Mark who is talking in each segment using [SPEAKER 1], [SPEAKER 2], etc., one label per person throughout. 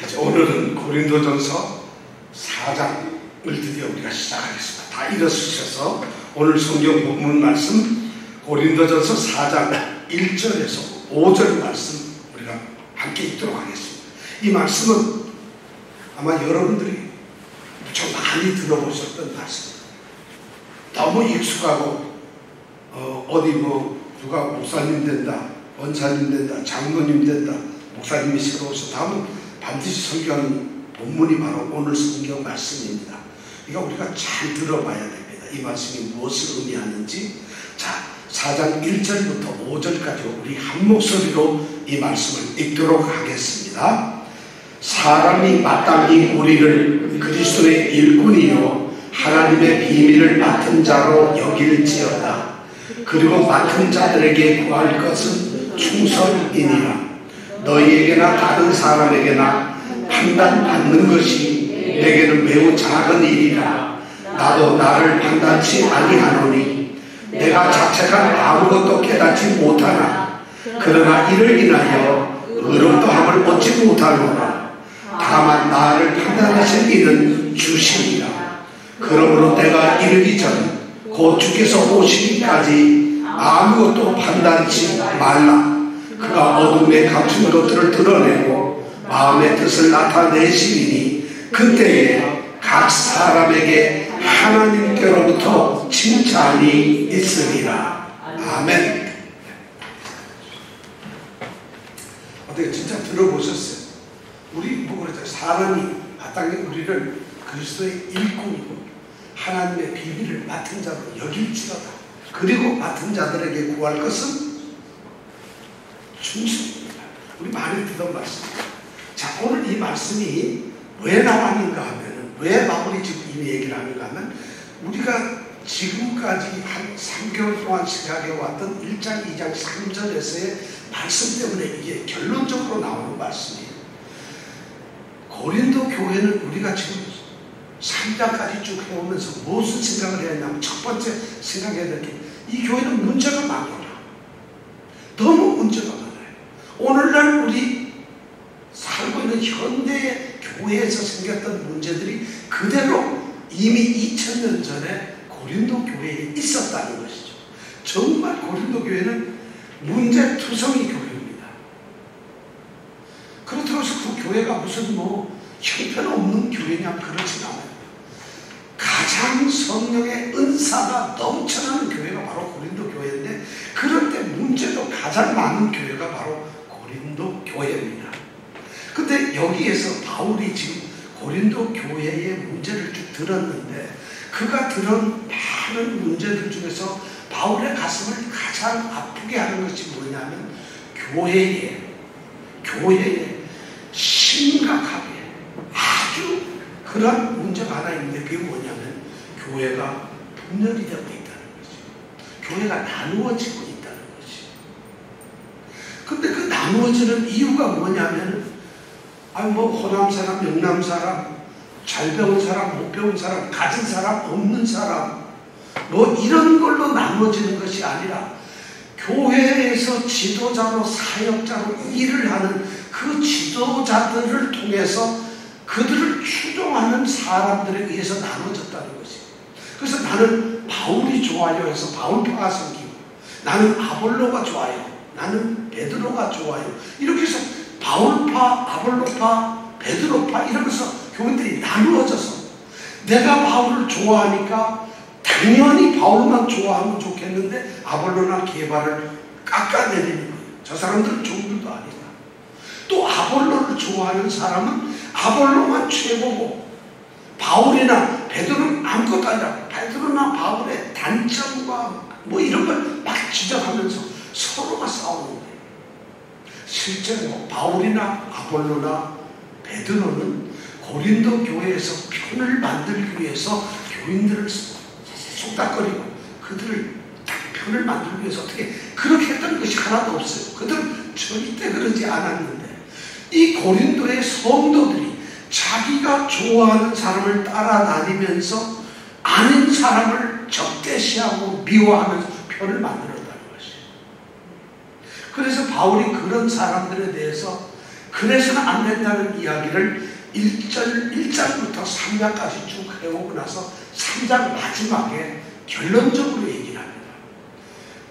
[SPEAKER 1] 이제 오늘은 고린도전서 4장을 드디어 우리가 시작하겠습니다. 다 일어서셔서 오늘 성경 본문 말씀 고린도전서 4장 1절에서 5절 말씀 우리가 함께 읽도록 하겠습니다. 이 말씀은 아마 여러분들이 무척 많이 들어보셨던 말씀입니다. 너무 익숙하고 어디 누가 목사님 된다, 원사님 된다, 장로님 된다, 목사님이 새로 오셔서 다음은 반드시 설교하는 본문이 바로 오늘 성경 말씀입니다. 그러니까 우리가 잘 들어봐야 됩니다. 이 말씀이 무엇을 의미하는지. 자, 4장 1절부터 5절까지 우리 한 목소리로 이 말씀을 읽도록 하겠습니다. 사람이 마땅히 우리를 그리스도의 일꾼이요 하나님의 비밀을 맡은 자로 여길지어다. 그리고 맡은 자들에게 구할 것은 충성이니라. 너희에게나 다른 사람에게나 판단받는 것이 내게는 매우 작은 일이라. 나도 나를 판단치 아니하노니 내가 자책한 아무것도 깨닫지 못하나 그러나 이를 인하여 의롭다함을 얻지 못하노라. 다만 나를 판단하실 이는 주시니라. 그러므로 내가 이르기 전 곧 주께서 오시기까지 아무것도 판단치 말라. 그가 어둠에 감춘 것들을 드러내고 마음의 뜻을 나타내시리니 그때에 각 사람에게 하나님께로부터 칭찬이 있으리라. 아멘. 어떻게 진짜 들어보셨어요? 우리 그랬죠. 사람이 마땅히 우리를 그리스도의 일꾼이고 하나님의 비밀을 맡은 자로 여길지어다. 그리고 맡은 자들에게 구할 것은 충성입니다. 우리 많이 듣던 말씀입니다. 자, 오늘 이 말씀이 왜 나왔는가 하면, 왜 바울이 지금 이 얘기를 하는가 하면, 우리가 지금까지 한 3개월 동안 생각해왔던 1장, 2장, 3절에서의 말씀 때문에 이게 결론적으로 나오는 말씀이에요. 고린도 교회는 우리가 지금 3장까지 쭉 해오면서 무슨 생각을 해야 하냐면, 첫 번째 생각해야 될 게, 이 교회는 문제가 많구나. 너무 문제가 많아요. 오늘날 우리 살고 있는 현대 교회에서 생겼던 문제들이 그대로 이미 2000년 전에 고린도 교회에 있었다는 것이죠. 정말 고린도 교회는 문제투성이 교회입니다. 그렇다고 해서 그 교회가 무슨 형편없는 교회냐, 그렇진 않아요. 가장 성령의 은사가 넘쳐나는 교회가 바로 고린도 교회인데, 그럴 때 문제도 가장 많은 교회가 바로 고린도 교회입니다. 근데 여기에서 바울이 지금 고린도 교회의 문제를 쭉 들었는데, 그가 들은 많은 문제들 중에서 바울의 가슴을 가장 아프게 하는 것이 뭐냐면, 교회에 심각하게 아주 그런 문제가 하나 있는데, 그게 뭐냐면 교회가 분열이 되고 있다는 거지. 교회가 나누어지고 있다는 거지. 근데 그 나누어지는 이유가 뭐냐면, 호남 사람, 영남 사람, 잘 배운 사람, 못 배운 사람, 가진 사람, 없는 사람, 이런 걸로 나누어지는 것이 아니라, 교회에서 지도자로, 사역자로 일을 하는 그 지도자들을 통해서 그들을 추종하는 사람들에 의해서 나눠졌다는 것이. 그래서 나는 바울이 좋아요 해서 바울파가 생기고, 나는 아볼로가 좋아요, 나는 베드로가 좋아요, 이렇게 해서 바울파, 아볼로파, 베드로파 이러면서 교인들이 나누어져서, 내가 바울을 좋아하니까 당연히 바울만 좋아하면 좋겠는데 아볼로나 게바를 깎아내리는 거예요. 저 사람들은 종들도 아니다. 또 아볼로를 좋아하는 사람은 아볼로만 최고고, 바울이나 베드로는 아무것도 아니라 베드로나 바울의 단점과 이런 걸 막 지적하면서 서로가 싸우는 거예요. 실제로 바울이나 아볼로나 베드로는 고린도 교회에서 편을 만들기 위해서 교인들을 속닥거리고 그들을 편을 만들기 위해서 어떻게 그렇게 했던 것이 하나도 없어요. 그들은 절대 그러지 않았는데, 이 고린도의 성도들이 자기가 좋아하는 사람을 따라다니면서 아닌 사람을 적대시하고 미워하면서 편을 만들었다는 것이에요. 그래서 바울이 그런 사람들에 대해서 그래서는 안 된다는 이야기를 1장부터 3장까지 쭉 해오고 나서 3장 마지막에 결론적으로 얘기를 합니다.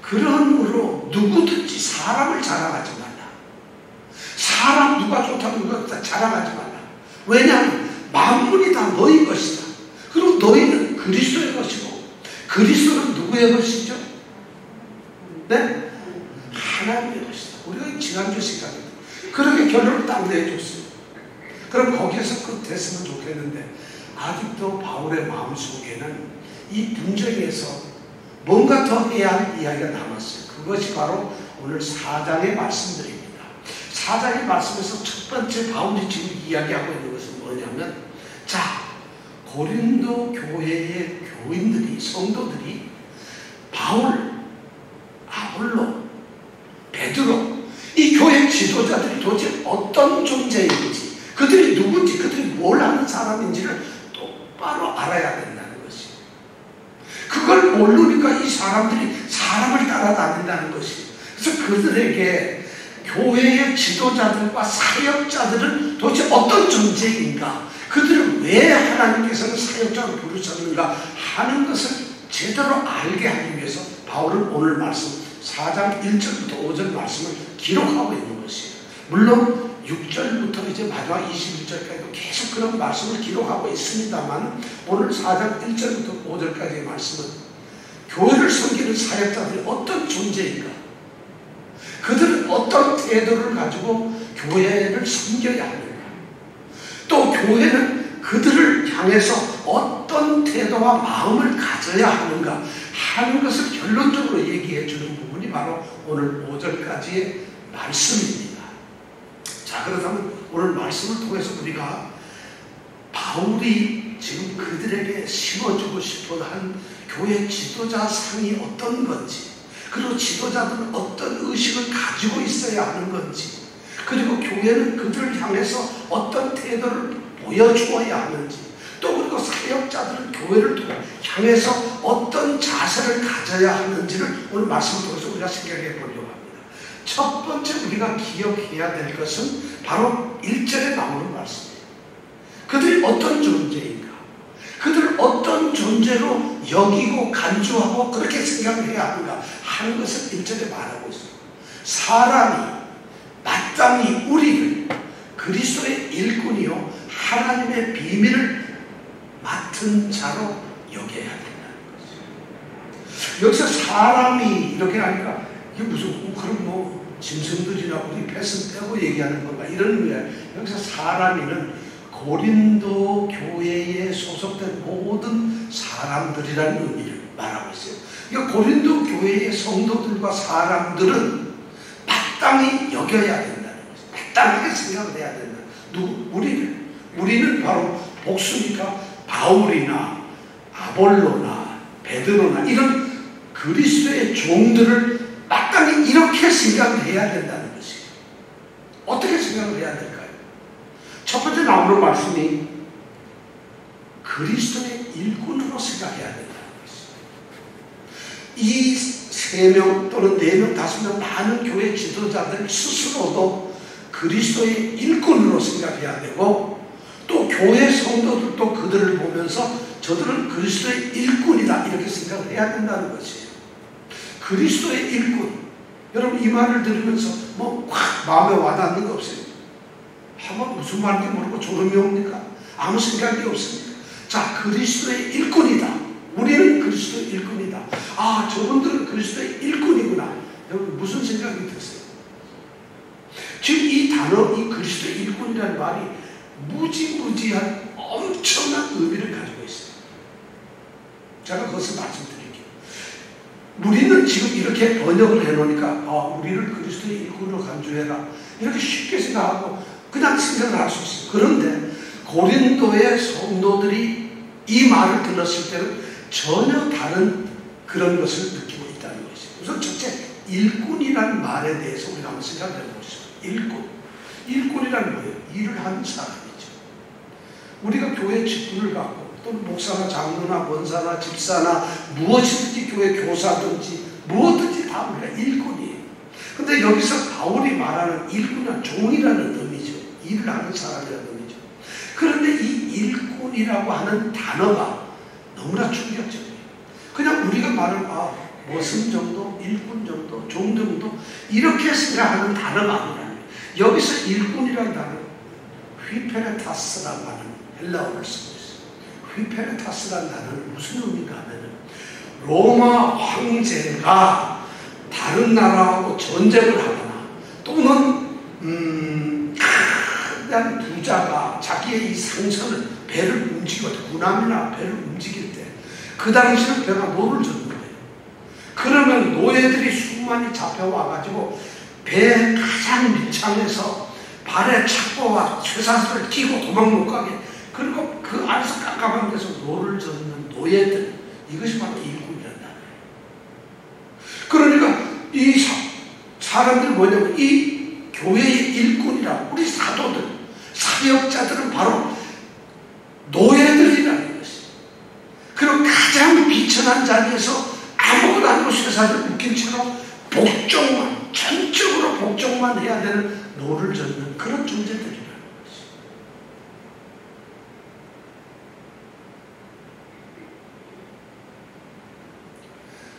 [SPEAKER 1] 그러므로 누구든지 사람을 자랑하지 말라. 사람 누가 좋다고 누가 자랑하지 말라. 왜냐하면 만물이 다 너희 것이다. 그리고 너희는 그리스도의 것이고, 그리스도는 누구의 것이죠? 네? 하나님의 것이다. 우리가 지난주 시간에 그렇게 결론을 딱 내줬어요. 그럼 거기에서 끝했으면 좋겠는데, 아직도 바울의 마음속에는 이 분쟁에서 뭔가 더 해야 할 이야기가 남았어요. 그것이 바로 오늘 4장의 말씀들입니다. 4장의 말씀에서 첫 번째 바울이 지금 이야기하고 있는 것은 뭐냐면, 자, 고린도 교회의 교인들이, 성도들이 바울, 아볼로, 베드로, 이 교회 지도자들이 도대체 어떤 존재인지, 그들이 누군지, 그들이 뭘 하는 사람인지를 똑바로 알아야 된다는 것이. 그걸 모르니까 이 사람들이 사람을 따라다닌다는 것이. 그래서 그들에게 교회의 지도자들과 사역자들은 도대체 어떤 존재인가, 그들은 왜 하나님께서는 사역자로 부르셨는가 하는 것을 제대로 알게 하기 위해서 바울은 오늘 말씀 4장 1절부터 5절 말씀을 기록하고 있는 것이에요. 물론 6절부터 이제 마지막 21절까지도 계속 그런 말씀을 기록하고 있습니다만, 오늘 4장 1절부터 5절까지의 말씀은 교회를 섬기는 사역자들이 어떤 존재인가, 그들은 어떤 태도를 가지고 교회를 섬겨야 하는가, 또 교회는 그들을 향해서 어떤 태도와 마음을 가져야 하는가 하는 것을 결론적으로 얘기해 주는 부분이 바로 오늘 5절까지의 말씀입니다. 자, 그렇다면 오늘 말씀을 통해서 우리가 바울이 지금 그들에게 심어주고 싶어한 교회 지도자 상이 어떤 건지, 그리고 지도자들은 어떤 의식을 가지고 있어야 하는 건지, 그리고 교회는 그들을 향해서 어떤 태도를 보여주어야 하는지, 또 그리고 사역자들은 교회를 향해서 어떤 자세를 가져야 하는지를 오늘 말씀을 통해서 우리가 생각해 보려고 합니다. 첫 번째 우리가 기억해야 될 것은 바로 1절에 나오는 말씀이에요. 그들이 어떤 존재인가, 그들을 어떤 존재로 여기고 간주하고 그렇게 생각을 해야 하는가 하는 것을 1절에 말하고 있어요. 사람이 마땅히 우리를 그리스도의 일꾼이요 하나님의 비밀을 맡은 자로 여겨야 된다는 거죠. 여기서 사람이 이렇게 하니까 이게 무슨 그럼 뭐 짐승들이나 우리 펫은 빼고 얘기하는 건가 이런 의미야. 여기서 사람이는 고린도 교회에 소속된 모든 사람들이라는 의미를 말하고 있어요. 그러니까 고린도 교회의 성도들과 사람들은 마땅히 여겨야 된다는 거죠. 마땅하게 생각을 해야 된다. 우리는 바로 복수니까 바울이나 아볼로나 베드로나 이런 그리스도의 종들을 마땅히 이렇게 생각을 해야 된다는 것이에요. 어떻게 생각을 해야 될까요? 첫 번째 나오는 말씀이 그리스도의 일꾼으로 생각해야 된다는 것이에요. 이 3명 또는 4명, 5명 많은 교회 지도자들 스스로도 그리스도의 일꾼으로 생각해야 되고, 또 교회 성도들도 그들을 보면서 저들은 그리스도의 일꾼이다 이렇게 생각을 해야 된다는 것이에요. 그리스도의 일꾼. 여러분 이 말을 들으면서 뭐 확 마음에 와닿는 거 없어요? 한번 무슨 말인지 모르고 졸음이 옵니까? 아무 생각이 없습니다. 자, 그리스도의 일꾼이다. 우리는 그리스도의 일꾼이다. 아, 저분들은 그리스도의 일꾼이구나. 여러분 무슨 생각이 드세요? 지금 이 단어, 이 그리스도의 일꾼이라는 말이 무지무지한 엄청난 의미를 가지고 있어요. 제가 그것을 말씀드릴게요. 우리는 지금 이렇게 번역을 해놓으니까 우리를 그리스도의 일꾼으로 간주해라 이렇게 쉽게 생각하고 그냥 생각을 할 수 있어요. 그런데 고린도의 성도들이 이 말을 들었을 때는 전혀 다른 그런 것을 느끼고 있다는 것이죠. 우선 첫째, 일꾼이라는 말에 대해서 우리가 한번 생각해 보시죠. 일꾼이란 뭐예요? 일을 하는 사람이죠. 우리가 교회 직분을 갖고 또는 목사나 장로나 권사나 집사나 무엇이든지 교회 교사든지 무엇든지 다 우리가 일꾼이에요. 근데 여기서 바울이 말하는 일꾼은 종이라는 의미죠. 일을 하는 사람이라는 의미죠. 그런데 이 일꾼이라고 하는 단어가 너무나 충격적이에요. 그냥 우리가 말을 머슴 정도, 일꾼 정도, 종 정도 이렇게 생각하는 단어가 아니라는 거예요. 여기서 일꾼이라는 단어 휘페레타스라고 하는 헬라어를 쓰고 있어요. 휘페레타스라는 단어는 무슨 의미가 하면은 로마 황제가 다른 나라하고 전쟁을 하거나 또는 큰 부자가 자기의 이 상선을 배를 움직이거든, 군함이나 배를 움직일 때 그 당시는 배가 노를 젓는 거예요. 그러면 노예들이 수많이 잡혀와가지고 배 가장 밑창에서 발에 착고와 쇠사슬을 끼고 도망 못 가게, 그리고 그 안에서 깜깜한 데서 노를 젓는 노예들, 이것이 바로 일꾼이란다. 그러니까 이 사람들이 뭐냐면 이 교회의 일꾼이라고, 우리 사도들, 사역자들은 바로 노예들이라는 것이. 그리고 가장 비천한 자리에서 아무것도 아니고 쇠사슬을 묶인 채로 복종만, 전적으로 복종만 해야 되는 노를 젓는 그런 존재들이라는 것이.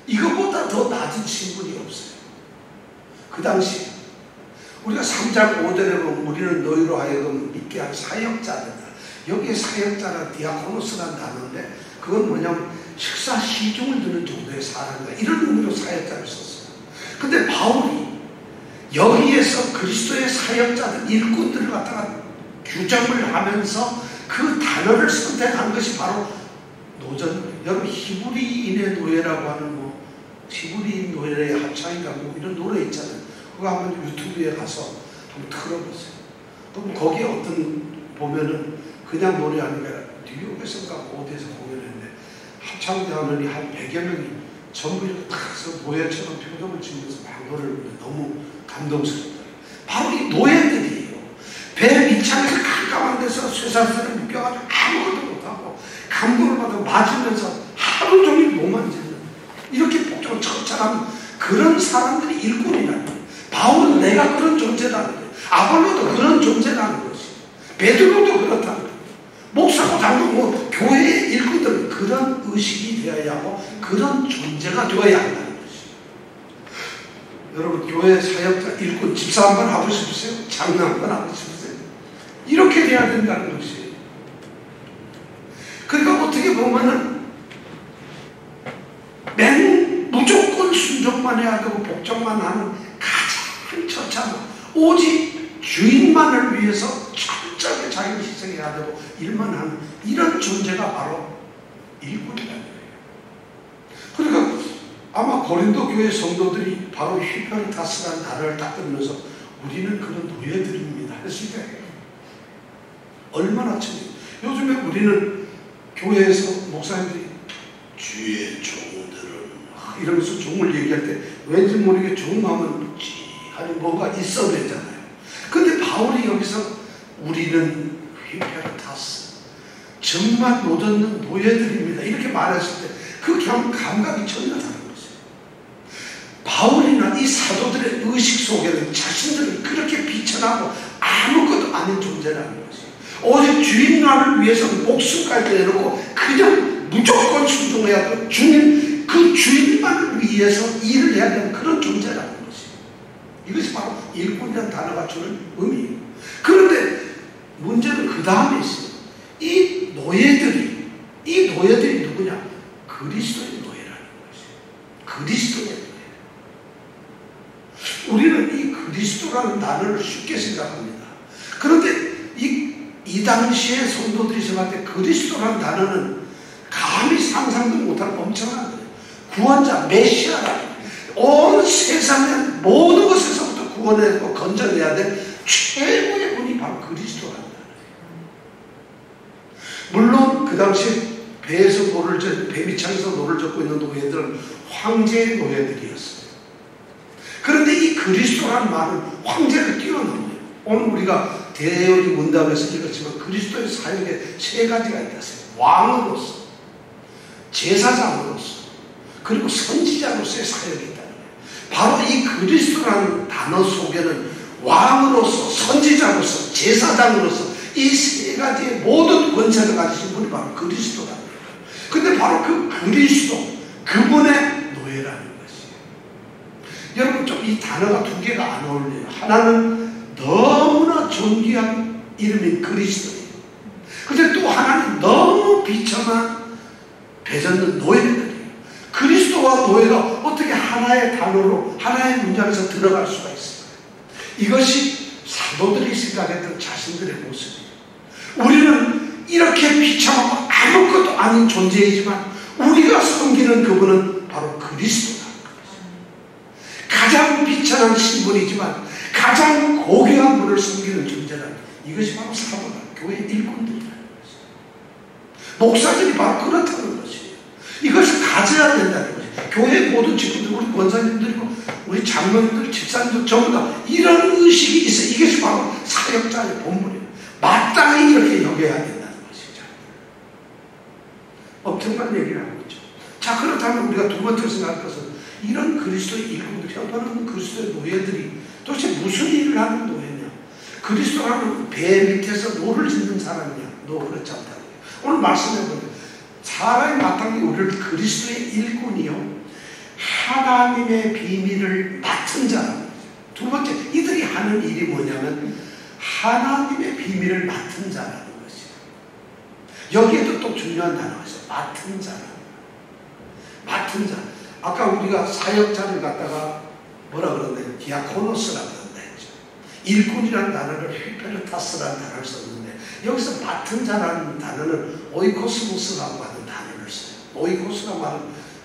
[SPEAKER 1] 이것보다 더 낮은 신분이 없어요. 그 당시 우리가 3장 5절에 보면 우리는 너희로 하여금 믿게 한 사역자들이다. 여기에 사역자나 디아코노스라는 단어인데 그건 뭐냐면 식사 시중을 드는 정도의 사람이다, 이런 의미로 사역자를 썼어요. 근데 바울이 여기에서 그리스도의 사역자들, 일꾼들을 갖다가 규정을 하면서 그 단어를 선택한 것이 바로 노전. 여러분 히브리인의 노예라고 하는 히브리인 노예의 합창인가 이런 노래 있잖아요. 그거 한번 유튜브에 가서 한번 틀어보세요. 그럼 거기에 보면은 그냥 노래 아니라 뉴욕에서인가 어디에서 공연했는데 합창단원이 한 100여 명이 전부 이렇게 탁 서서 노예처럼 표정을 지으면서 막 노래를 부르는데 너무 감동스럽다. 바로 이 노예들이에요. 배 밑창에서 깜깜한 데서 쇠사슬을 묶여가지고 아무것도 못하고 감동을 받아 맞으면서 하루 종일 몸만 짖는, 이렇게 복종을 처참한 그런 사람들이 일꾼이라는 거예요. 바울은 내가 그런 존재라는 거예요. 아볼로도 그런 존재라는 것이. 베드로도 그렇다는 거예요. 목사고 장로 교회의 일꾼들은 그런 의식이 되어야 하고 그런 존재가 되어야 한다는 것이. 여러분 교회 사역자 일꾼 집사 한번 하고 싶으세요? 장로 한번 하고 싶으세요? 이렇게 돼야 된다는 것이. 그러니까 어떻게 보면은 무조건 순종만 해야 되고 복종만 하는 가장 처참한, 오직 주인만을 위해서 철저하게 자기를 희생해야 되고 일만 하는 이런 존재가 바로 일꾼이라는 거예요. 그러니까 아마 고린도 교회 성도들이 바로 휘페르타스라는 단어를 딱 들으면서 우리는 그런 노예들입니다 했을 때 얼마나 참. 요즘에 우리는 교회에서 목사님들이 주의 종들은 이러면서 종을 얘기할 때 왠지 모르게 종하면 하는 뭐가 있어야 되잖아요. 근데 바울이 여기서 우리는 휘페르타스, 정말 못 얻는 노예들입니다 이렇게 말했을 때 그 감각이 전혀 다른 거죠. 바울이나 이 사도들의 의식 속에는 자신들은 그렇게 비천하고 아무것도 아닌 존재라는 것이. 오직 주인만을 위해서 목숨까지 내놓고 그냥 무조건 순종해야 하고 그 주인만을 위해서 일을 해야 되는 그런 존재라는 것이. 이것이 바로 일꾼이라는 단어가 주는 의미예요. 그런데 문제는 그 다음에 있어요. 이 노예들이 누구냐? 그리스도의 노예라는 것이. 그리스도의 노예. 우리는 이 그리스도라는 단어를 쉽게 생각합니다. 그런데 이 당시에 성도들이 생각할 때 그리스도라는 단어는 감히 상상도 못하는 엄청난 거예요. 구원자, 메시아라. 온 세상의 모든 것에서부터 구원해내고 건져내야 될 최고의 분이 바로 그리스도라는 거예요. 물론 그 당시에 배 밑창에서 노를 젓고 있는 노예들은 황제의 노예들이었어요. 그런데 이 그리스도라는 말은 황제를 뛰어넘어요. 오늘 우리가 대여리 문답에서 읽었지만 그리스도의 사역에 세 가지가 있다어요. 왕으로서, 제사장으로서, 그리고 선지자로서의 사역이 있다는 거예요. 바로 이 그리스도라는 단어 속에는 왕으로서, 선지자로서, 제사장으로서 이 세 가지의 모든 권세를 가지신 분이 바로 그리스도다. 근데 바로 그 그리스도, 그분의 노예라는 것이에요. 여러분 좀 이 단어가 두 개가 안 어울려요. 하나는 너무나 존귀한 이름인 그리스도예요. 근데 또 하나는 너무 비참한 배전는 노예들이에요. 그리스도와 노예가 어떻게 하나의 단어로, 하나의 문장에서 들어갈 수가 있어요? 이것이 사도들이 생각했던 자신들의 모습이에요. 우리는 이렇게 비참하고 아무것도 아닌 존재이지만 우리가 섬기는 그분은 바로 그리스도다. 가장 비참한 신분이지만 가장 고귀한 분을 섬기는 존재라는, 이것이 바로 사도다. 교회 일꾼들이라는 것이에요. 목사들이 바로 그렇다는 것이에요. 이것을 가져야 된다는 것이에요. 교회 모든 직분들, 우리 권사님들이고 우리 장로님들, 집사님들 전부 다 이런 의식이 있어요. 이것이 바로 사역자의 본분이에요. 마땅히 이렇게 여겨야 된다는 것이죠. 엄청난 얘기를 하고 있죠. 자, 그렇다면 우리가 두 번째로 생각할 것은 이런 그리스도의 일꾼들, 형편없는 그리스도의 노예들이 도대체 무슨 일을 하는 노예냐? 그리스도라는 배 밑에서 노를 짓는 사람이냐? 너 그렇지 않다는 거예요. 오늘 말씀해보면 사람이 마땅히 우리를 그리스도의 일꾼이요, 하나님의 비밀을 맡은 자라는 거죠. 두 번째, 이들이 하는 일이 뭐냐면 하나님의 비밀을 맡은 자라는 것이에요. 여기에도 또 중요한 단어가 있어요. 맡은 자라는 거예요. 맡은 자. 아까 우리가 사역자를 갖다가 뭐라 그러는데 디아코노스라고 그런다 했죠. 일꾼이라는 단어를 휘페르타스라는 단어를 썼는데 여기서 맡은 자라는 단어는 오이코스모스라고 하는 단어를 써요. 오이코스가 말은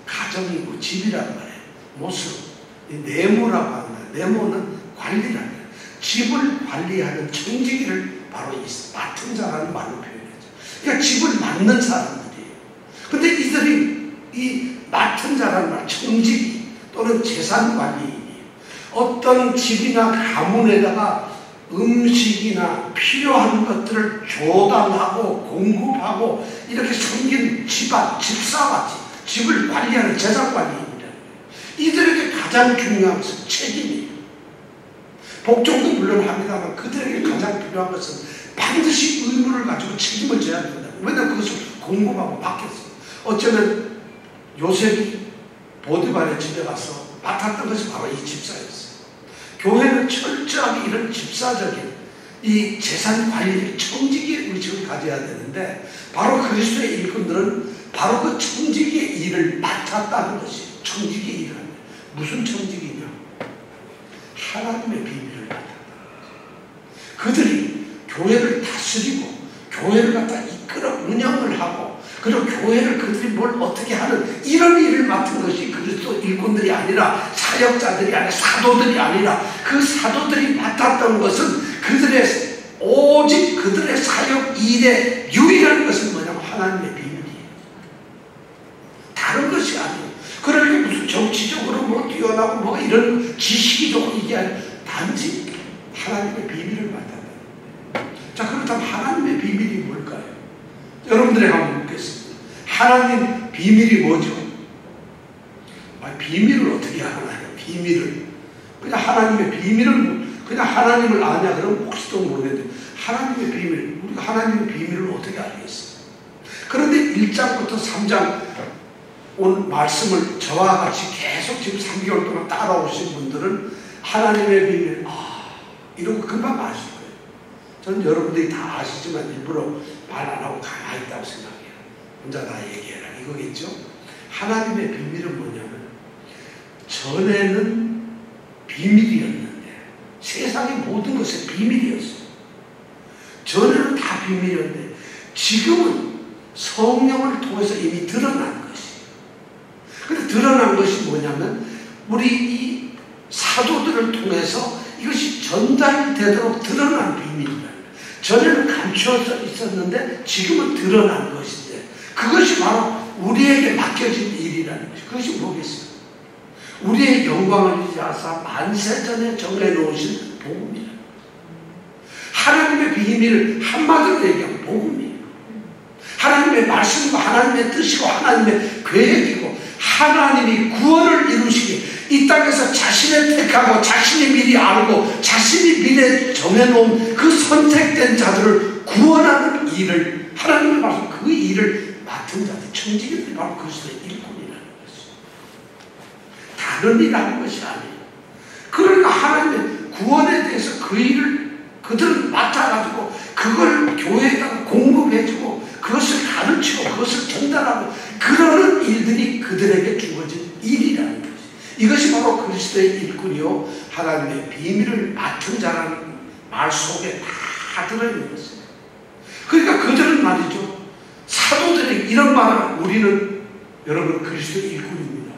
[SPEAKER 1] 가정이고 집이란 말이에요. 모습, 네모라고 하는 거예요. 네모는 관리라는 거예요. 집을 관리하는 청지기를 바로 이 맡은 자라는 말로 표현하죠. 그러니까 집을 맡는 사람들이에요. 근데 이들이 이 맡은 자라는 말, 청지기 또는 재산관리인이에요. 어떤 집이나 가문에다가 음식이나 필요한 것들을 조달하고 공급하고 이렇게 섬긴 집안, 집사같이 집을 관리하는 재산관리인이라는 거예요. 이들에게 가장 중요한 것은 책임이에요. 복종도 물론 합니다만 그들에게 가장 필요한 것은 반드시 의무를 가지고 책임을 져야 된다. 왜냐하면 그것을 공급하고 맡겼어요. 어쩌면 요셉이 보디발의 집에 가서 맡았던 것이 바로 이 집사였어요. 교회는 철저하게 이런 집사적인 이 재산 관리를 청지기의 의식을 가져야 되는데 바로 그리스도의 일꾼들은 바로 그 청지기의 일을 맡았다는 것이 청지기의 일을 합니다. 무슨 청지기냐? 하나님의 비밀을 맡았다는 거죠. 그들이 교회를 다스리고 교회를 갖다 이끌어 운영을 하고 그리고 교회를 그들이 뭘 어떻게 하는 이런 일을 맡은 것이 그리스도 일꾼들이 아니라 사역자들이 아니라 사도들이 아니라 그 사도들이 맡았던 것은 그들의 오직 그들의 사역 일의 유일한 것은 뭐냐면 하나님의 비밀이에요. 다른 것이 아니에요. 그러니까 무슨 정치적으로 뭐 뛰어나고 뭐 이런 지식이 좋고 이게 아니라 단지 하나님의 비밀을 맡았다. 자, 그렇다면 하나님의 비밀이 뭘까요? 여러분들에게 한번 묻겠습니다. 하나님 비밀이 뭐죠? 비밀을 어떻게 알아요? 비밀을. 그냥 하나님의 비밀을, 그냥 하나님을 아냐? 그러면 혹시도 모르겠는데, 하나님의 비밀, 우리가 하나님의 비밀을 어떻게 알겠어요? 그런데 1장부터 3장 오늘 말씀을 저와 같이 계속 지금 3개월 동안 따라오신 분들은 하나님의 비밀, 이러고 금방 아실 거예요. 저는 여러분들이 다 아시지만 일부러 말 안 하고 가만히 있다고 생각해요. 혼자 다 얘기해라 이거겠죠? 하나님의 비밀은 뭐냐면 전에는 비밀이었는데 세상의 모든 것의 비밀이었어요. 전에는 다 비밀이었는데 지금은 성령을 통해서 이미 드러난 것이에요. 근데 드러난 것이 뭐냐면 우리 이 사도들을 통해서 이것이 전달되도록 드러난 비밀이다. 전에는 감추어져 있었는데 지금은 드러난 것인데 그것이 바로 우리에게 맡겨진 일이라는 것이 그것이 뭐겠어요? 우리의 영광을 위하사 만세전에 정해놓으신 복음이다. 하나님의 비밀을 한마디로 얘기하면 복음이에요. 하나님의 말씀과 하나님의 뜻이고 하나님의 계획이고 하나님이 구원을 이루시기 이 땅에서 자신의 택하고 자신이 미리 알고 자신이 미래 정해놓은 그 선택된 자들을 구원하는 일을 하나님의 말씀 그 일을 맡은 자들 청지기들이 바로 그리스도의 일꾼이라는 것이죠. 다른 일 하는 것이 아니에요. 그러니까 하나님의 구원에 대해서 그 일을 그들을 맡아가지고 그걸 교회에다가 공급해주고 그것을 가르치고 그것을 전달하고 그러는 일들이 그들에게 주어진 일이라는 것이죠. 이것이 바로 그리스도의 일꾼이요 하나님의 비밀을 맡은 자라는 말 속에 다 들어있는 것입니다. 그러니까 그들은 말이죠. 사도들이 이런 말을 우리는 여러분 그리스도의 일꾼입니다.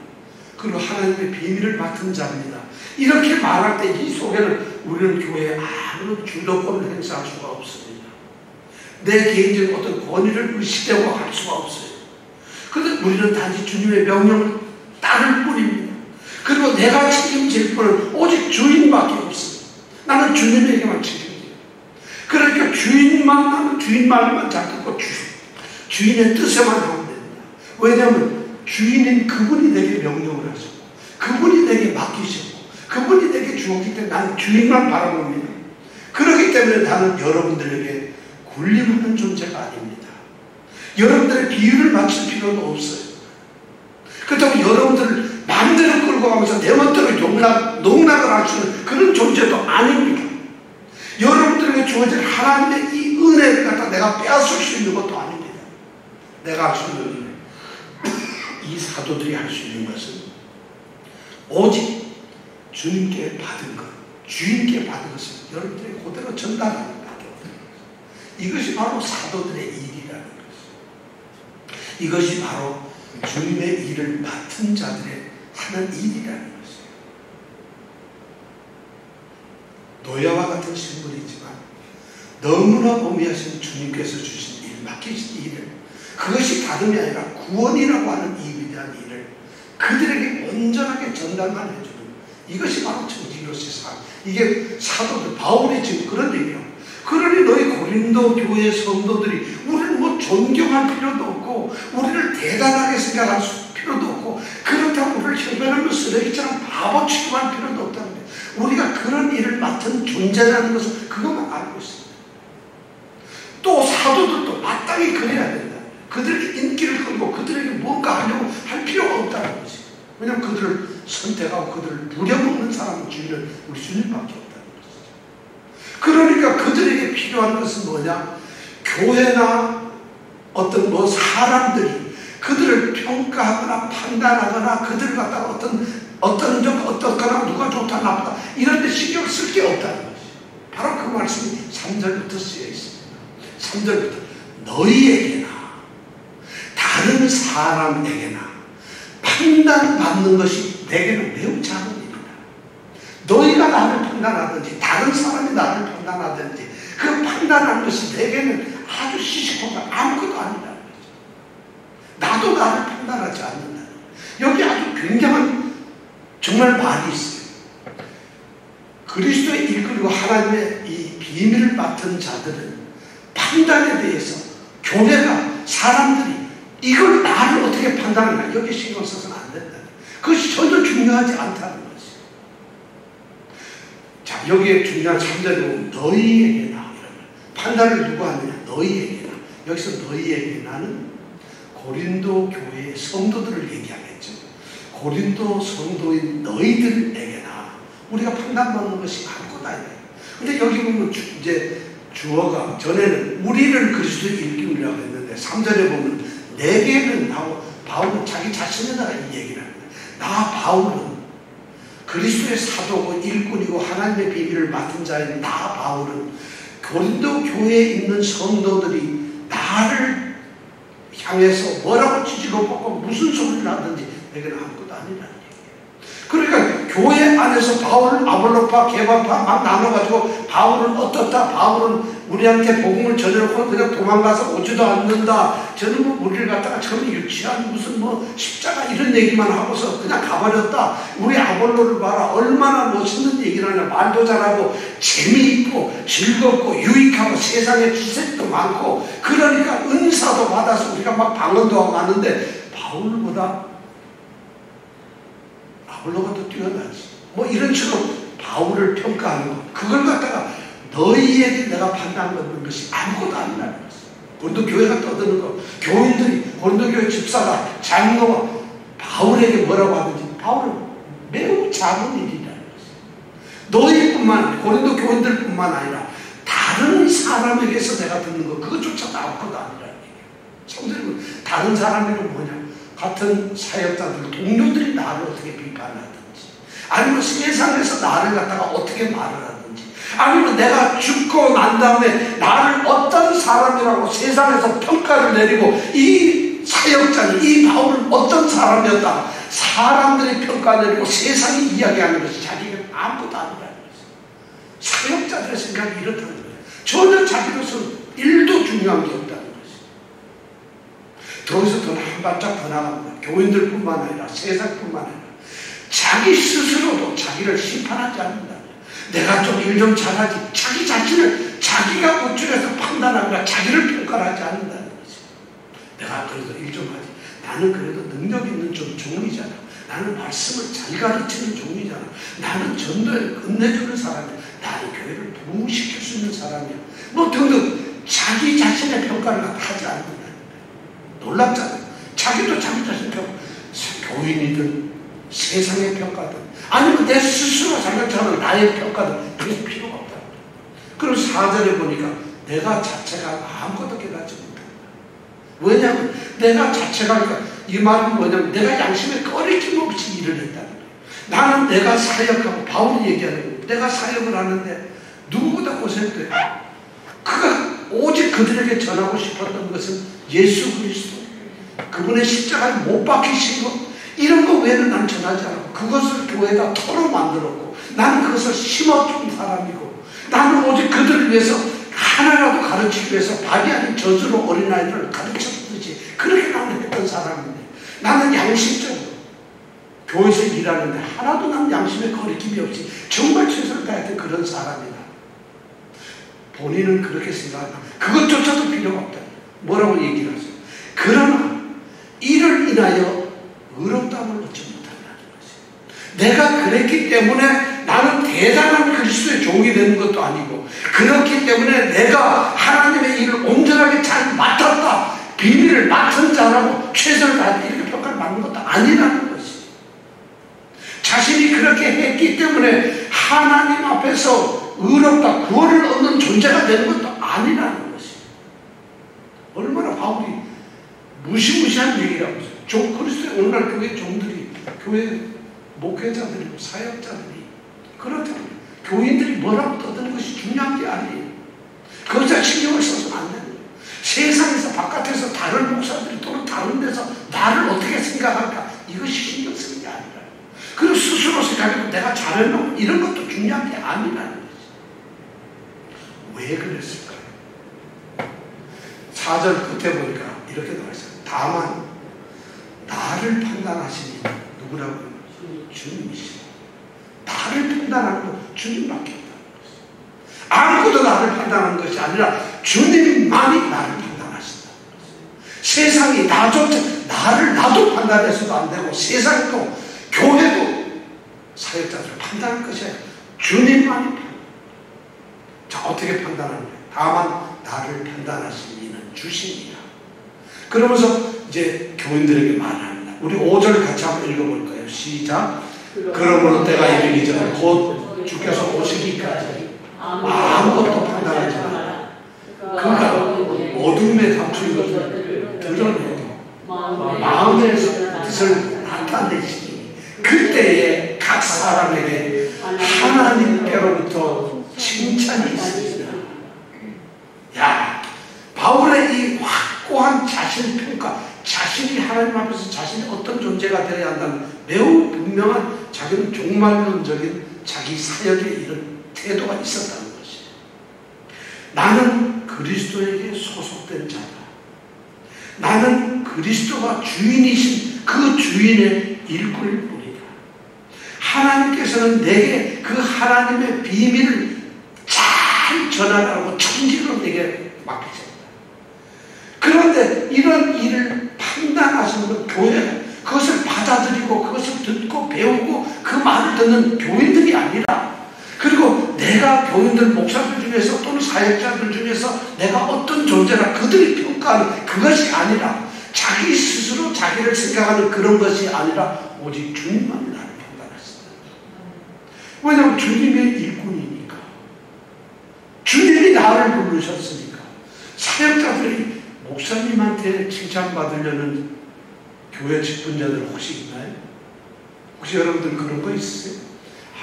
[SPEAKER 1] 그리고 하나님의 비밀을 맡은 자입니다. 이렇게 말할 때 이 속에는 우리는 교회에 아무런 주도권을 행사할 수가 없습니다. 내 개인적인 어떤 권위를 의식되고 할 수가 없어요. 그런데 우리는 단지 주님의 명령을 따를 뿐입니다. 그리고 내가 책임질 분은 오직 주인밖에 없습니다. 나는 주님에게만 책임져요. 그러니까 나는 주인 말만 잘 듣고 주인의 뜻에만 하면 됩니다. 왜냐하면 주인인 그분이 내게 명령을 하시고 그분이 내게 맡기셨고 그분이 내게 주었기 때문에 나는 주인만 바라봅니다. 그렇기 때문에 나는 여러분들에게 군림하는 존재가 아닙니다. 여러분들의 비유를 맞출 필요도 없어요. 그렇다고 여러분들을 마음대로 끌고 가면서 내 멋대로 농락을 할 수 있는 그런 존재도 아닙니다. 여러분들에게 주어진 하나님의 이 은혜를 갖다 내가 빼앗을 수 있는 것도 아닙니다. 내가 할 수 있는 일, 이 사도들이 할 수 있는 것은 오직 주님께 받은 것, 주인께 받은 것을 여러분들이 그대로 전달하는 것밖에 없는 것입니다. 이것이 바로 사도들의 일이라는 것입니다. 이것이 바로 주님의 일을 맡은 자들의 하는 일이라는 것입니다. 노예와 같은 신분이지만 너무나 어미하신 주님께서 주신 일, 맡기신 일을 그것이 다름이 아니라 구원이라고 하는 이 위대한 일을 그들에게 온전하게 전달만 해주는 이것이 바로 청지기로서의 삶. 이게 사도들 바울이 지금 그런 얘기예요. 그러니 너희 고린도 교회 성도들이 우리를 뭐 존경할 필요도 없고 우리를 대단하게 생각할 필요도 없고 그렇다고 우리를 혈변하면 쓰레기처럼 바보 취급할 필요도 없다는 거예요. 우리가 그런 일을 맡은 존재라는 것을 그것만 알고 있습니다. 또 사도들도 마땅히 그래야 된다. 그들에게 인기를 끌고 그들에게 뭔가 하려고 할 필요가 없다는 것이에요. 왜냐하면 그들을 선택하고 그들을 부려먹는 사람은 주인은 우리 주님밖에 없다는 것이죠. 그러니까 그들에게 필요한 것은 뭐냐? 교회나 어떤 뭐 사람들이 그들을 평가하거나 판단하거나 그들을 갖다가 어떻거나 누가 좋다 나쁘다 이런 데 신경 쓸 게 없다는 것이죠. 바로 그 말씀이 3절부터 쓰여 있습니다. 3절부터 너희에게나 다른 사람에게나 판단받는 것이 내게는 매우 작은 일이다. 너희가 나를 판단하든지 다른 사람이 나를 판단하든지 그 판단하는 것이 내게는 아주 시시콜콜 아무것도 아니라는 거죠. 나도 나를 판단하지 않는다는 거예요. 여기 아주 굉장한 정말 말이 있어요. 그리스도의 일꾼이고 하나님의 이 비밀을 맡은 자들은 판단에 대해서 교회가 사람들이 이걸 나를 어떻게 판단하냐 여기 신경 써서는 안 된다. 그것이 전혀 중요하지 않다는 것이에요. 자 여기에 중요한 3절에 보면 너희에게나 판단을 누가 하느냐 너희에게나 여기서 너희에게나는 고린도 교회의 성도들을 얘기하겠죠. 고린도 성도인 너희들에게나 우리가 판단받는 것이 아무것도 아니에요. 근데 여기 보면 이제 주어가 전에는 우리를 그리스도의 일꾼이라고 했는데 3절에 보면 내게는 하고 바울은 자기 자신에다가 이 얘기를 합니다. 나 바울은 그리스도의 사도고 일꾼이고 하나님의 비밀을 맡은 자인 나 바울은 고린도 교회에 있는 성도들이 나를 향해서 뭐라고 지지고 뽑고 무슨 소리를 하든지 내게는 아무것도 아니라는 얘기예요. 그러니까 교회 안에서 바울, 아볼로파, 게바파 막 나눠가지고 바울은 어떻다, 바울은 우리한테 복음을 전해놓고 그냥 도망가서 오지도 않는다. 저는 뭐 우리를 갖다가 처음에 유치한 무슨 뭐 십자가 이런 얘기만 하고서 그냥 가버렸다. 우리 아볼로를 봐라. 얼마나 멋있는 얘기를 하냐. 말도 잘하고 재미있고 즐겁고 유익하고 세상에 주색도 많고 그러니까 은사도 받아서 우리가 막 방언도 하고 하는데 바울보다 바울보다 더 뛰어나지. 뭐 이런 식으로 바울을 평가하는 거. 그걸 갖다가 너희에게 내가 판단받는 것이 아무것도 아니라는 거지. 고린도 교회가 떠드는 거. 교인들이 고린도 교회 집사가 장로가 바울에게 뭐라고 하든지 바울은 매우 작은 일이라는 거지. 너희뿐만 고린도 교인들뿐만 아니라 다른 사람에게서 내가 듣는 거 그것조차도 아무것도 아니라는 얘기예요. 성도님은 다른 사람들은 뭐냐? 같은 사역자들, 동료들이 나를 어떻게 비판하든지 아니면 세상에서 나를 갖다가 어떻게 말을 하든지 아니면 내가 죽고 난 다음에 나를 어떤 사람이라고 세상에서 평가를 내리고 이 사역자는 이 바울은 어떤 사람이었다 사람들이 평가 내리고 세상이 이야기하는 것이 자기가 아무것도 아니라는 거죠. 사역자들의 생각이 이렇다는 거예요. 전혀 자기로서는 일도 중요한 게 없다는 거죠. 거기서 더 한 발짝 더 나갑니다. 교인들뿐만 아니라 세상뿐만 아니라 자기 스스로도 자기를 심판하지 않는다. 내가 좀 일 좀 잘하지. 자기 자신을 자기가 우쭐해서 판단하거나 자기를 평가하지 않는다는 거지. 내가 그래도 일 좀 하지. 나는 그래도 능력 있는 좀 종이잖아. 나는 말씀을 잘 가르치는 종이잖아. 나는 전도에 끝내주는 사람이야. 나는 교회를 부흥시킬 수 있는 사람이야. 뭐 등등 자기 자신의 평가를 하지 않는다는 거야. 놀랍잖아요. 자기도 자기 자신의 평가. 교인이든 세상의 평가든 아니면 내 스스로 생각하는 나의 평가든 그게 필요가 없다. 그럼 4절에 보니까 내가 자체가 아무것도 깨닫지 못한다. 왜냐하면 내가 자체가 그러니까 이 말은 뭐냐면 내가 양심에 꺼리낌 없이 일을 했다는 거예요. 나는 내가 사역하고 바울이 얘기하는 거예요. 내가 사역을 하는데 누구보다 고생돼. 그가 오직 그들에게 전하고 싶었던 것은 예수 그리스도 그분의 십자가에 못 박히신 것 이런 거 외에는 난 전하지 않고 그것을 교회에다 터로 만들었고 나는 그것을 심어준 사람이고 나는 오직 그들을 위해서 하나라도 가르치기 위해서 밥이 아닌 젖으로 어린아이들을 가르쳤듯이 그렇게 나는 했던 사람인데 나는 양심적으로 교회에서 일하는데 하나도 난 양심에 거리낌이 없이 정말 최선을 다했던 그런 사람이다. 본인은 그렇게 생각한다. 그것조차도 필요가 없다. 뭐라고 얘기를 하죠. 그러나 이를 인하여 의롭다함을 얻지 못한다는 것이. 내가 그랬기 때문에 나는 대단한 그리스도의 종이 되는 것도 아니고 그렇기 때문에 내가 하나님의 일을 온전하게 잘 맡았다. 비밀을 맡은 자라고 최선을 다해 이렇게 평가를 받는 것도 아니라는 것이. 자신이 그렇게 했기 때문에 하나님 앞에서 의롭다 구원을 얻는 존재가 되는 것도 아니라는 것이. 얼마나 바울이 무시무시한 얘기라고 했어요. 그리스도의 오늘날 교회 종들이 교회 목회자들이고 사역자들이 그렇다면 교인들이 뭐라고 떠드는 것이 중요한 게 아니에요. 거기서 신경을 써서는 안 되는 거예요. 세상에서 바깥에서 다른 목사들이 또는 다른 데서 나를 어떻게 생각할까 이것이 신경 쓰는 게 아니라 그리고 스스로 생각해도 내가 잘해놓은 이런 것도 중요한 게 아니라는 거지. 왜 그랬을까요? 4절 끝에 보니까 이렇게 나와있어요. 다만 나를 판단하시니 누구라고요? 주님이시죠. 나를 판단하는 건 주님밖에 없다는 것이죠. 아무것도 나를 판단하는 것이 아니라 주님만이 나를 판단하신다는 것이죠. 세상이 나조차 나를 나도 판단해서도 안 되고 세상도 교회도 사역자들을 판단할 것이 아니라 주님만이 판단. 자, 어떻게 판단하는 거예요? 다만 나를 판단하신 이는 주십니다. 그러면서 이제 교인들에게 말합니다. 우리 5절 같이 한번 읽어볼까요? 시작. 그러므로 때가 이르기 전에 곧 주께서 오시기까지 아무것도 판단하지 마라. 그가 어둠에 감춘 것을 드러내고 마음의 뜻을 나타내시니 그때에 각 사람에게 하나님께로부터 칭찬이 있습니다. 야, 바울의 이 확고한 자신평가, 자신이 하나님 앞에서 자신이 어떤 존재가 되어야 한다는 매우 분명한 자기는 종말론적인 자기 사역에 이런 태도가 있었다는 것이에요. 나는 그리스도에게 소속된 자다. 나는 그리스도가 주인이신 그 주인의 일꾼일 뿐이다. 하나님께서는 내게 그 하나님의 비밀을 잘 전하라고 천지로 내게 맡기셨다. 그런데 이런 일을 판단하시는 건 교회, 그것을 받아들이고 그것을 듣고 배우고 그 말을 듣는 교인들이 아니라, 그리고 내가 교인들 목사들 중에서 또는 사역자들 중에서 내가 어떤 존재라 그들이 평가하는 그것이 아니라, 자기 스스로 자기를 생각하는 그런 것이 아니라 오직 주님만이 나를 판단하신다. 왜냐하면 주님의 일꾼이니까, 주님이 나를 부르셨으니까. 사역자들이 목사님한테 칭찬받으려는 교회 직분자들 혹시 있나요? 혹시 여러분들 그런 거 있으세요?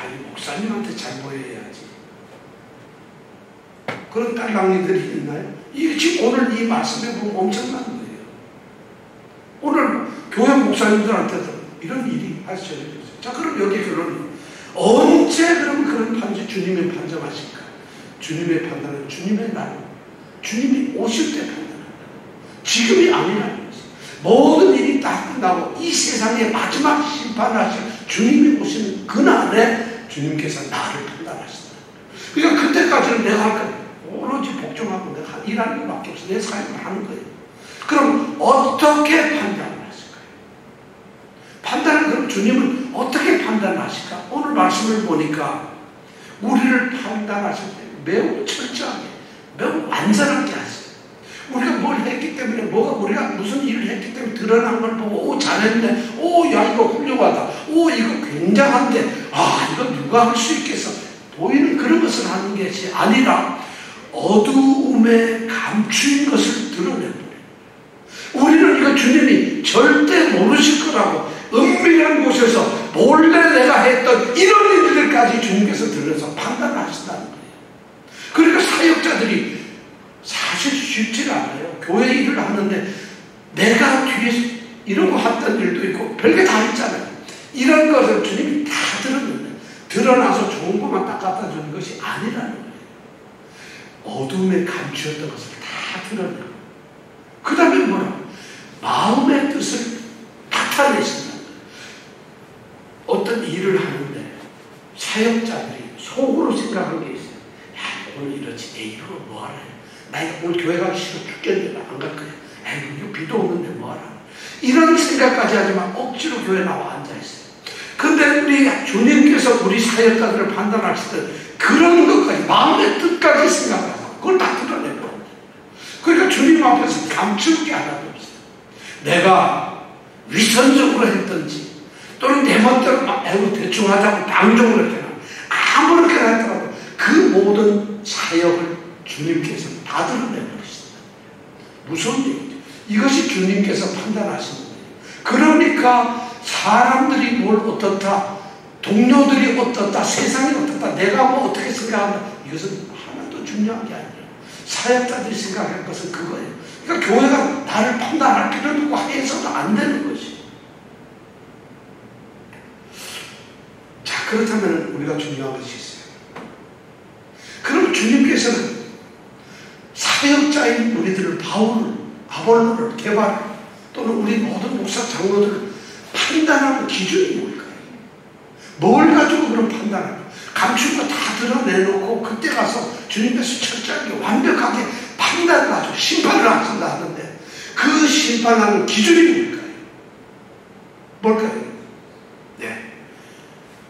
[SPEAKER 1] 아니, 목사님한테 잘 보여야지. 그런 딸랑이들이 있나요? 이게 지금 오늘 이 말씀에 보면 엄청난 거예요. 오늘 교회 목사님들한테도 이런 일이 하셔야 되겠어요. 자, 그럼 여기 결론이, 언제 그럼 그런 판지 주님이 판정하실까? 주님의 판단은 주님의 날, 주님이 오실 때 판단한다. 지금이 아니라는 거죠. 모든 일이 다 끝나고 이 세상의 마지막 심판을 하실 주님이 오시는 그날에 주님께서 나를 판단하신다. 그러니까 그때까지는 내가 할 거 오로지 복종하고 내가 일하는 것밖에 없어. 내 삶을 하는 거예요. 그럼 어떻게 판단을 하실까요? 판단을, 그럼 주님은 어떻게 판단을 하실까? 오늘 말씀을 보니까 우리를 판단하실 때 매우 철저하게, 매우 완전하게 하세요. 우리가 뭘 했기 때문에, 우리가 무슨 일을 했기 때문에 드러난 걸 보고, 오, 잘했네, 오, 야, 이거 훌륭하다, 오, 이거 굉장한데, 아, 이거 누가 할 수 있겠어, 보이는 그런 것을 하는 것이 아니라 어두움에 감추인 것을 드러내버려요. 우리는 이거 주님이 절대 모르실 거라고 은밀한 곳에서 몰래 내가 했던 이런 일들까지 주님께서 들어서 판단을 하신다는 거예요. 그러니까 사역자들이 사실 쉽지 않아요. 교회 일을 하는데 내가 뒤에서 이런 거 했던 일도 있고 별게 다 있잖아요. 이런 것을 주님이 다 드러내요. 드러나서 좋은 것만 딱 갖다 주는 것이 아니라는 거예요. 어둠에 감추었던 것을 다 드러내요. 그 다음에 뭐라? 마음의 뜻을 나타내신다. 어떤 일을 하는데 사역자들이 속으로 생각한 게 있어요. 야, 오늘 이렇지, 내 이러고 뭐하라. 나 오늘 교회 가기 싫어 죽겠는데 안 갈 거야. 에이, 비도 오는데 뭐하라. 이런 생각까지 하지만 억지로 교회 나와 앉아있어요. 근데 우리 주님께서 우리 사역자들을 판단하실 때 그런 것까지, 마음의 뜻까지 생각하고 그걸 다 드러내요. 그러니까 주님 앞에서 감출 게 하나도 없어요. 내가 위선적으로 했든지 또는 내 멋대로 대충 하자고 방종을 했거나 아무렇게나 했더라도 그 모든 사역을 주님께서 다 드러내버리신다. 무서운 얘기죠. 이것이 주님께서 판단하시는 거예요. 그러니까 사람들이 뭘 어떻다, 동료들이 어떻다, 세상이 어떻다, 내가 뭐 어떻게 생각한다, 이것은 하나도 중요한 게 아니에요. 사역자들이 생각할 것은 그거예요. 그러니까 교회가 나를 판단할 필요도 없고 해서도 안 되는 것이. 자, 그렇다면 우리가 중요한 것이 있어요. 그럼 주님께서는 사역자인 우리들을, 바울을, 아볼로를, 게바를, 또는 우리 모든 목사 장로들을 판단하는 기준이 뭘까요? 뭘 가지고 그런 판단을, 감춘 거 다 드러내놓고 그때 가서 주님께서 철저하게 완벽하게 판단을 하죠. 심판을 하신다 하는데 그 심판하는 기준이 뭘까요? 뭘까요? 네.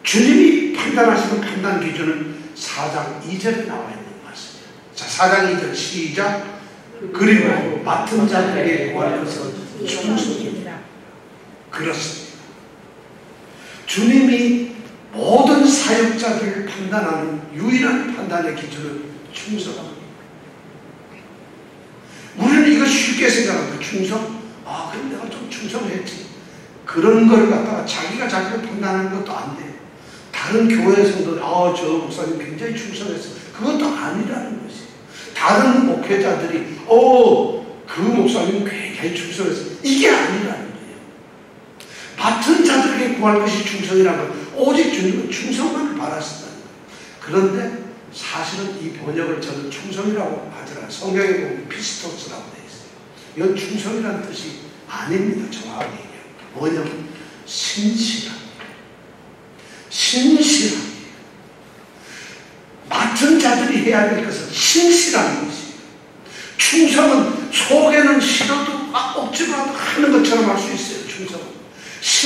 [SPEAKER 1] 주님이 판단하시는 판단 기준은 4장 2절에 나와 있는 말씀이에요. 자, 4장 2절 시작. 그리고 맡은 자들에게 구할 것은 충성이다. 그렇습니다. 주님이 모든 사역자들을 판단하는 유일한 판단의 기준은 충성입니다. 우리는 이거 쉽게 생각합니다. 충성? 아, 그럼 내가 좀 충성했지. 그런 걸 갖다가 자기가 자기를 판단하는 것도 안 돼요. 다른 교회 성도들, 아, 저 목사님 굉장히 충성했어. 그것도 아니라는 것이. 다른 목회자들이, 그 목사님 굉장히 충성했어. 이게 아니라는 거예요. 맡은 자들에게 구할 것이 충성이라는 건 오직 주님은 충성만을 바라신다는 거예요. 그런데 사실은 이 번역을 저는 충성이라고 하더라. 성경에 보면 피스토스라고 되어 있어요. 이건 충성이라는 뜻이 아닙니다. 정확하게 얘기하면. 뭐냐면 신실합니다. 신실합니다. 맡은 자들이 해야 될 것은 신실한 것이에요. 충성은 속에는 싫어도 억지로 하는 것처럼 할 수 있어요. 충성은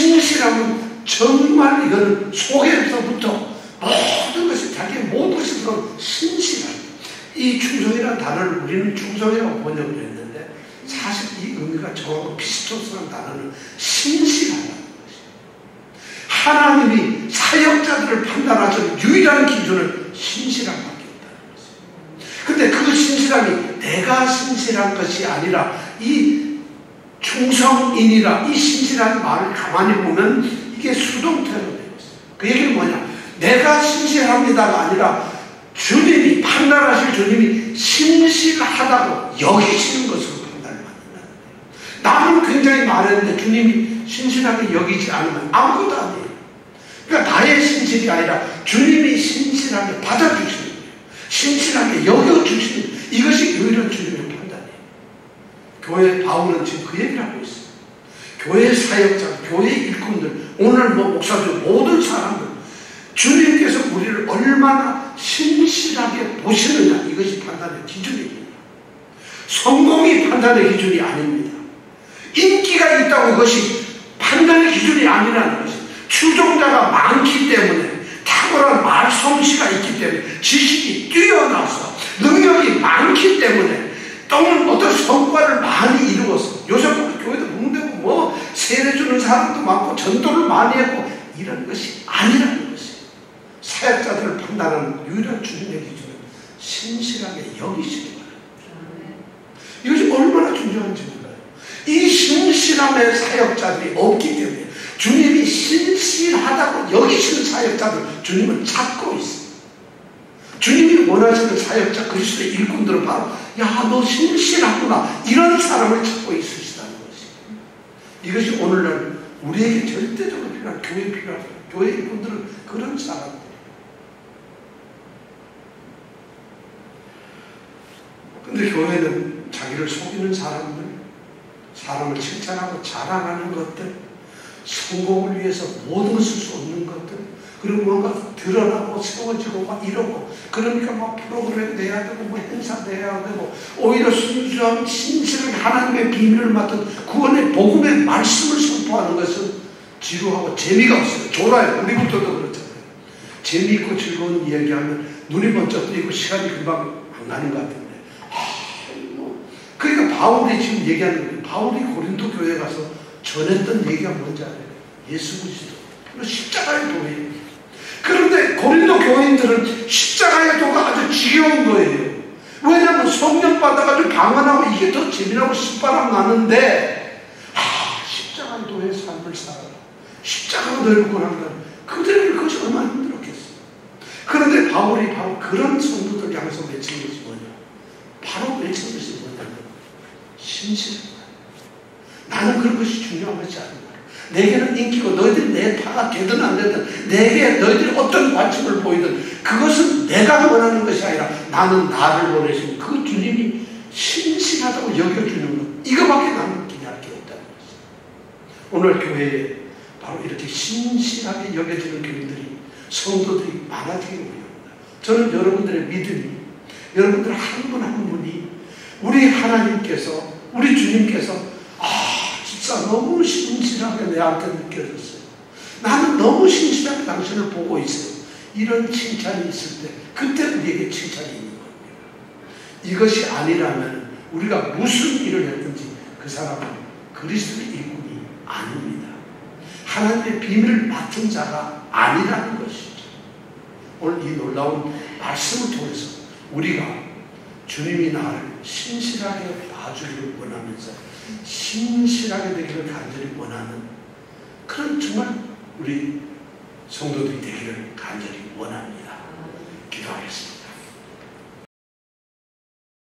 [SPEAKER 1] 신실함은 정말 이거는 속에서부터 모든 것이 자기의 모든 것이 들어온 신실함. 이 충성이라는 단어를 우리는 충성이라고 번역을 했는데 사실 이 의미가 정확하고 피스토스라는 단어는 신실하다는 것이에요. 하나님이 사역자들을 판단하시는 유일한 기준은 신실함밖에 없다는 것이에요. 근데 그 신실함이 내가 신실한 것이 아니라 이 충성인이라 이 신실한 말을 가만히 보면 이게 수동태로 되어 있어요. 그 얘기는 뭐냐? 내가 신실합니다가 아니라 주님이 판단하실 주님이 신실하다고 여기시는 것으로 판단을 받는다는 거예요. 나는 굉장히 말했는데 주님이 신실하게 여기지 않으면 아무것도 아니에요. 그러니까 나의 신실이 아니라 주님이 신실하게 받아주시는 거예요. 신실하게 여겨주시는 거예요. 이것이 유일한 주님의 판단이에요. 교회 바울은 지금 그 얘기를 하고 있어요. 교회 사역자, 교회 일꾼들, 오늘 목사들, 모든 사람들 주님께서 우리를 얼마나 신실하게 보시느냐, 이것이 판단의 기준입니다. 성공이 판단의 기준이 아닙니다. 인기가 있다고 그것이 판단의 기준이 아니라는 것입니다. 추종자가 많기 때문에, 탁월한 말 솜씨가 있기 때문에, 지식이 뛰어나서 능력이 많기 때문에, 또는 어떤 성과를 많이 이루어서, 요새 교회도 뭉대고 세례 주는 사람도 많고 전도를 많이 했고 이런 것이 아니라는 것이에요. 사역자들을 판단하는 유일한 주님의 기준은 신실하게 여기시기 바랍니다. 이것이 얼마나 중요한지 몰라요. 이 신실함의 사역자들이 없기 때문에 주님이 신실하다고 여기시는 사역자들 주님은 찾고 있어요. 주님이 원하시는 사역자 그리스도의 일꾼들은 바로 야, 너 신실하구나, 이런 사람을 찾고 있으시다는 것이에요. 이것이 오늘날 우리에게 절대적으로 필요한, 교회에 필요한, 교회 일꾼들은 그런 사람들. 근데 교회는 자기를 속이는 사람들, 사람을 칭찬하고 자랑하는 것들, 성공을 위해서 모든 것을 쏟는 것들, 그리고 뭔가 드러나고 세워지고 막 이러고, 그러니까 막 프로그램 내야 되고 행사 내야 되고, 오히려 순수한 신실하게 하나님의 비밀을 맡은 구원의 복음의 말씀을 선포하는 것은 지루하고 재미가 없어요. 졸아요. 우리부터도 그렇잖아요. 재미있고 즐거운 이야기하면 눈이 번쩍 뜨이고 시간이 금방 안 가는 것 같은데, 그러니까 바울이 지금 얘기하는 거예요. 바울이 고린도 교회에 가서 전했던 얘기가 뭔지 알아요? 예수 그리스도, 십자가의 도예요. 그런데 고린도 교인들은 십자가의 도가 아주 지겨운 거예요. 왜냐하면 성령 받아가지고 방언하고 이게 더 재미나고 신바람 나는데, 십자가의 도의 삶을 살아라, 십자가가 너를 구원한다. 그들에게 그것이 얼마나 힘들었겠어요. 그런데 바울이 바로 그런 성도들 향해서 외친 것이 뭐냐? 바로 외친 것이 뭐냐면 신실하다. 나는 그런 것이 중요한 것이 아니다. 내게는 인기고 너희들이 내 파가 되든 안 되든, 내게 너희들이 어떤 관심을 보이든 그것은 내가 원하는 것이 아니라 나는 나를 보내신 그 주님이 신실하다고 여겨주는 것, 이거밖에 나는 기대할 게 없다는 것이죠. 오늘 교회에 바로 이렇게 신실하게 여겨지는 교인들이, 성도들이 많아지기를 원합니다. 저는 여러분들의 믿음이, 여러분들 한 분 한 분이 우리 하나님께서, 우리 주님께서 진짜 너무 신실하게 내한테 느껴졌어요. 나는 너무 신실하게 당신을 보고 있어요. 이런 칭찬이 있을 때 그때 우리에게 칭찬이 있는 겁니다. 이것이 아니라면 우리가 무슨 일을 했든지 그 사람은 그리스도의 일꾼이 아닙니다. 하나님의 비밀을 맡은 자가 아니라는 것이죠. 오늘 이 놀라운 말씀을 통해서 우리가 주님이 나를 신실하게 봐주기를 원하면서 신실하게 되기를 간절히 원하는 그런 정말 우리 성도들이 되기를 간절히 원합니다.